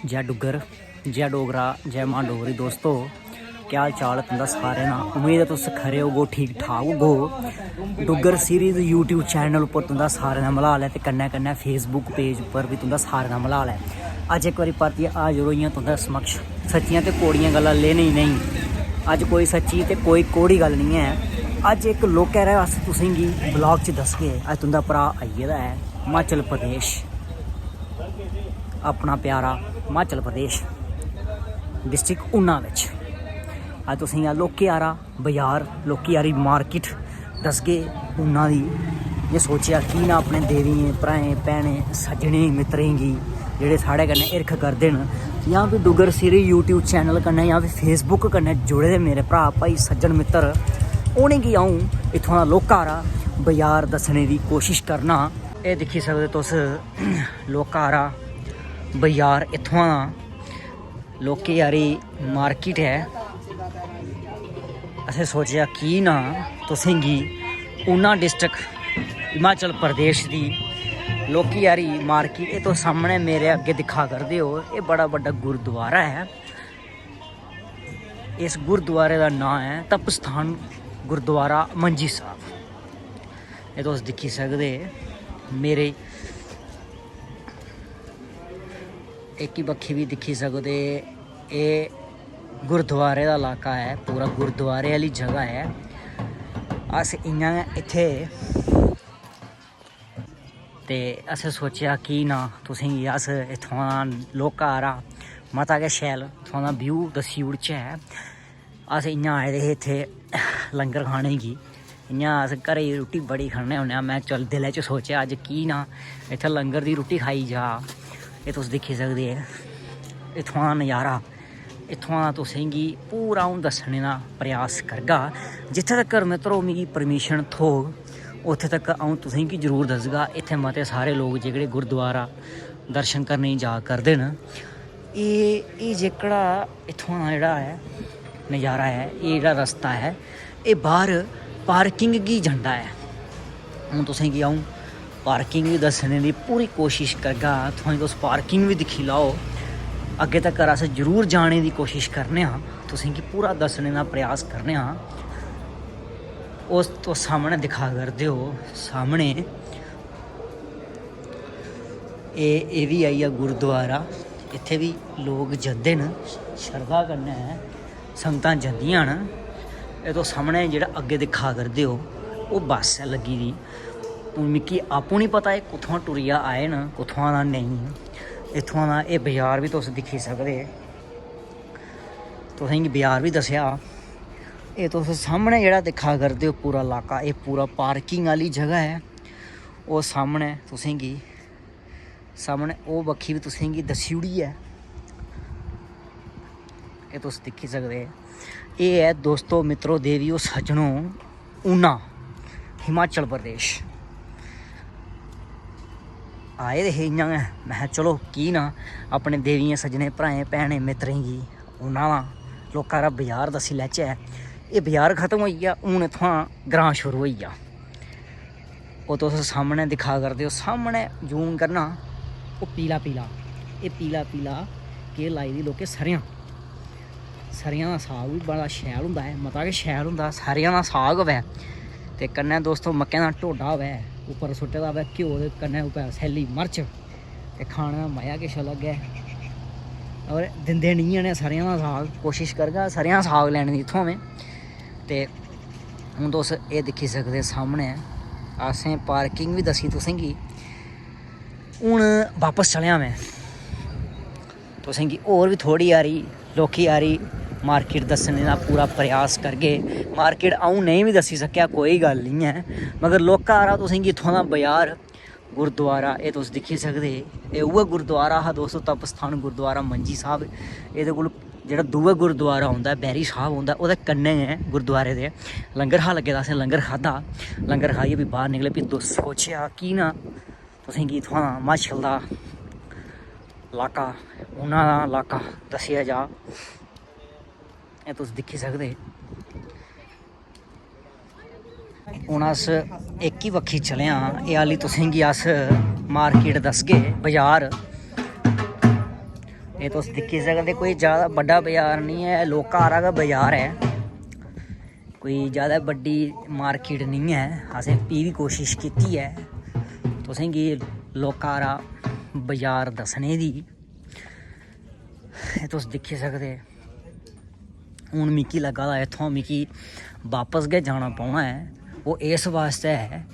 जय डुग्गर, जय डोगरा, जय मां डोगरी। दोस्तों क्या हाल चाल तुंदा सारे ना। उम्मीद है तुस खरे होगो, ठीक ठाक होगो। डुग्गर सीरीज़ यूट्यूब चैनल पर तुंदा सारे दा मलाल है, ते कन्नै कन्नै फेसबुक पेज पर भी तुंदा सारे दा मलाल है। अज एक बारी परतियै हाजिर होई तुंदे समक्ष सच्चियां ते कोड़ियां गल्लां लेने ही नहीं। अज कोई सच्ची ते कोई कोड़ी गल नहीं है। अज एक लोकें अस तुसेंगी ब्लॉग च दसगे। अज तुंदा भरा आई गेदा है हिमाचल प्रदेश, अपना प्यारा हिमाचल प्रदेश डिस्ट्रिक्ट ऊना विच। अज तुसेंगी लोके आरा बाजार, लोकी आरी मार्केट दसगे ऊना दी। ये सोचेआ कि ना अपने देवियें भ्राएं भैनें सज्जनें मित्रें गी जेह्ड़े साढ़े कन्नै हिरख करदे न, जां फिर डुग्गर सीरीज़ यूट्यूब चैनल कन्नै जां फिर फेसबुक कन्नै जुड़े दे मेरे भ्रा भाई सज्जन मित्तर, उ'नेंगी अ'ऊं इत्थुआं दा लोका आरा बाजार दस्सने दी कोशिश करना। एह् दिक्खी सकदे तुस लोका आरा बाजार, इत्थुआं दा लोकें आरी मार्केट है। असें सोचेआ कि ना तुसेंगी ऊना डिस्ट्रिक्ट हिमाचल प्रदेश दी लोकी आरी मार्केट, ये तो सामने मेरे अगे दिखा करदे हो, ये बड़ा बड़ा गुरुद्वारा है। इस गुरुद्वारे का नाम है तपस्थान गुरुद्वारा मंजी साहब। ये तुस दिक्खी सकदे मेरे एक ही बक्खी भी दिक्खी सकदे। ये गुरुद्वारे का इलाका है, पूरा गुरुद्वारे वाली जगह है। अस इ'यां इत्थे ते असें सोचेआ कि ना तुसेंगी अस इत्थुआं लोका आरा मता गै शैल इत्थुआं दा व्यू दस्सी ओड़चै। अस इ'यां आए दे हे इत्थे लंगर खाने गी। इ'यां अस घरै दी रुट्टी बड़ी खन्ने होन्ने आं। मैं चल दिलै च सोचेआ अज्ज कि ना इत्थै लंगर दी रुट्टी खाई जा। एह् तुस दिक्खी सकदे इत्थुआं दा नज़ारा। इत्थुआं दा तुसेंगी पूरा अ'ऊं दस्सने दा प्रयास करगा। जित्थे तक्कर मित्रो मिगी परमिशन थ्होग उत्थे तक अ'ऊं तुसेंगी जरूर दसगा। इत्थे मते सारे लोग जेह्ड़े गुरुद्वारा दर्शन करने गी जा करदे न। एह् जेह्कड़ा इत्थुआं दा जेह्ड़ा है नज़ारा है, एह् जेह्ड़ा रस्ता है, एह् बाहर पार्किंग गी जंदा है। हून तुसेंगी अ'ऊं पार्किंग भी दस्सने दी पूरी कोशिश करगा। तुसें तुस पार्किंग भी दिक्खी लैओ। अग्गे तक्कर अस जरूर जाने की कोशिश करने आं, तुसेंगी पूरा दस्सने का प्रयास करने आं। उस तो सामने दिखा करदे हो, सामने एह् भी आई आ गुरुद्वारा। इत्थे भी लोग जंदे न शरधा कन्नै, संगतां जंदियां न। एह् तो सामने जेह्ड़ा अग्गे दिखा करदे हो ओह् बस है लग्गी दी। हून मिगी आपूं नहीं पता एह् कुत्थुआं टुरिया आए न, कुत्थुआं दा नेईं। इत्थुआं दा एह् बाजार भी तुस दिक्खी सकदे। तुसेंगी बाजार भी दस्सेआ। ये तुस सामने जेह्ड़ा दिखा करदे हो पूरा इलाका, ये पूरा पार्किंग वाली जगह है। वो सामने तुसेंगी सामने ओह् बक्खी भी तुसेंगी दस्सी ओड़ी है। ये तुस दिक्खी सकदे। ये है दोस्तों मित्रों देवियों सज्जनों ऊना हिमाचल प्रदेश। आए दे हे इ'यां गै, मैं चलो कि ना अपने देवियें सज्जनें भ्राएं भैनें मित्रें गी ऊना दा लोकां दा बाजार दस्सी लैचै। ये बाजार खत्म होई गेआ, हून इत्थुआं ग्रां शुरू होई गेआ। ओह् तुस सामने दिखा करदे हो, सामने जूम करना ओह् पीला पीला, एह् पीला पीला केह् लाई दी लोकें सरेआं। सरेआं दा साग भी बड़ा शैल होंदा है, मता गै शैल होंदा। सरेआं दा साग होवै ते कन्नै दोस्तों मक्कें दा ढोडा होवै, उप्पर सुट्टे दा होवै घ्यो दे, कन्नै उप्पर सैली मर्च, ते खाने दा मज़ा किश अलग है। और दिंदे नहीं हैन सरेआं दा साग। कोशिश करगा सरेआं दा साग लैने दी इत्थुआं में। ते हून तुस एह् दिक्खी सकदे सामने असें पार्किंग भी दस्सी तुसेंगी। हून बापस चलेआं मैं तुसेंगी होर भी थोड़ी हारी लोकी हारी मार्केट दस्सने का पूरा प्रयास करगे। मार्केट अ'ऊं नेईं भी दस्सी सकेआ कोई गल्ल नहीं है, मगर लोका आरा तुसेंगी इत्थुआं दा बाजार गुरुद्वारा एह् तुस दिक्खी सकदे। एह् उ'ऐ गुरुद्वारा हा दोस्तों तपस्थान गुरुद्वारा मंजी साहब। एह्दे कोल जेह्ड़ा दूआ गुरुद्वारा होंदा बैरी साहब होंदा, ओह्दे कन्नै गै गुरुद्वारे दे लंगर हा लग्गे दा। असें लंगर खाद्धा, लंगर खाइयै भी बाहर निकले। भी सोचेआ कि ना तुसेंगी इत्थुआं दा हिमाचल दा इलाका, ऊना दा इलाका दस्सेआ जा। एह् तुस दिक्खी सकदे। हून अस एक ही बक्खी चले आं। एह् आह्ली तुसेंगी अस मार्केट दसगे बाजार। ये तुस दिक्खी सकदे कोई ज़्यादा बड्डा बाजार नहीं है, लोकारा का बाजार है, कोई ज़्यादा बड्डी मार्केट नहीं है। असें भी कोशिश की है तुसेंगी लोकारा बाजार दस्सने दी। तुस दिक्खी सकदे हूँ मिकी लगा दा इत्थुआं मिकी वापस गै जाना पौना है। वो इस वास्ते है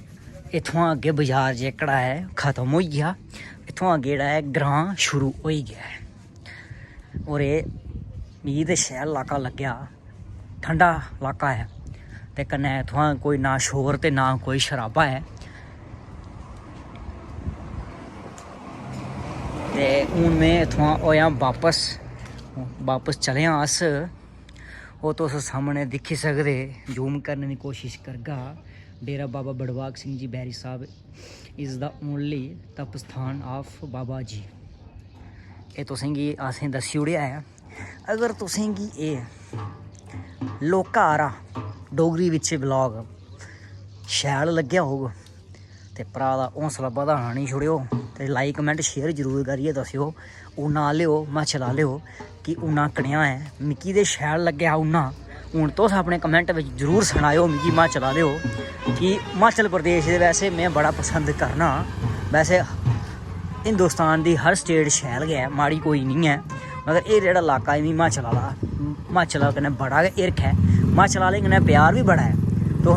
इत्थुआं अग्गे बाजार जेह्कड़ा है ख़त्म होई गया, इत्थुआं अग्गे जेह्ड़ा है ग्रां शुरू होई गया है। और ये मिगी ते शैल इलाका लग्गेआ, ठंडा इलाका है ते कन्नै इत्थुआं कोई ना शोर ते ना कोई शराबा है। ते हून में इत्थुआं होया वापस चले आं अस। ओह् तुस सामने दिक्खी सकदे, जूम करने की कोशिश करगा। डेरा बाबा बड़भाग सिंह जी बैरी साहब इज़ द ओनली तप स्थान ऑफ बाबा जी। ये तुसेंगी असें दस्सी ओड़ेआ है। अगर तुसेंगी एह् लोकारा डोगरी बिच ब्लॉग शैल लग्गेआ होग ते भ्रा दा हौसला बधाना नहीं छुड़ेओ ते लाइक कमेंट शेयर जरूर करियै दस्सेओ। उन्ना लिओ हिमाचल आह्लेओ कि उन्ना कनेहा है, मिकी ते शैल लग्गेआ उन्ना। हून तुस अपने कमेंट बिच जरूर सनाएओ मिगी हिमाचल आह्लेओ कि हिमाचल प्रदेश दे वैसे मैं बड़ा पसंद करना। वैसे हिंदुस्तान दी हर स्टेट शैल गै, माड़ी कोई नहीं है, मगर एह् जेह्ड़ा इलाका है हिमाचल आह्ला, हिमाचल कन्नै बड़ा गै हिरख है, हिमाचल आह्लें कन्नै प्यार भी बड़ा है।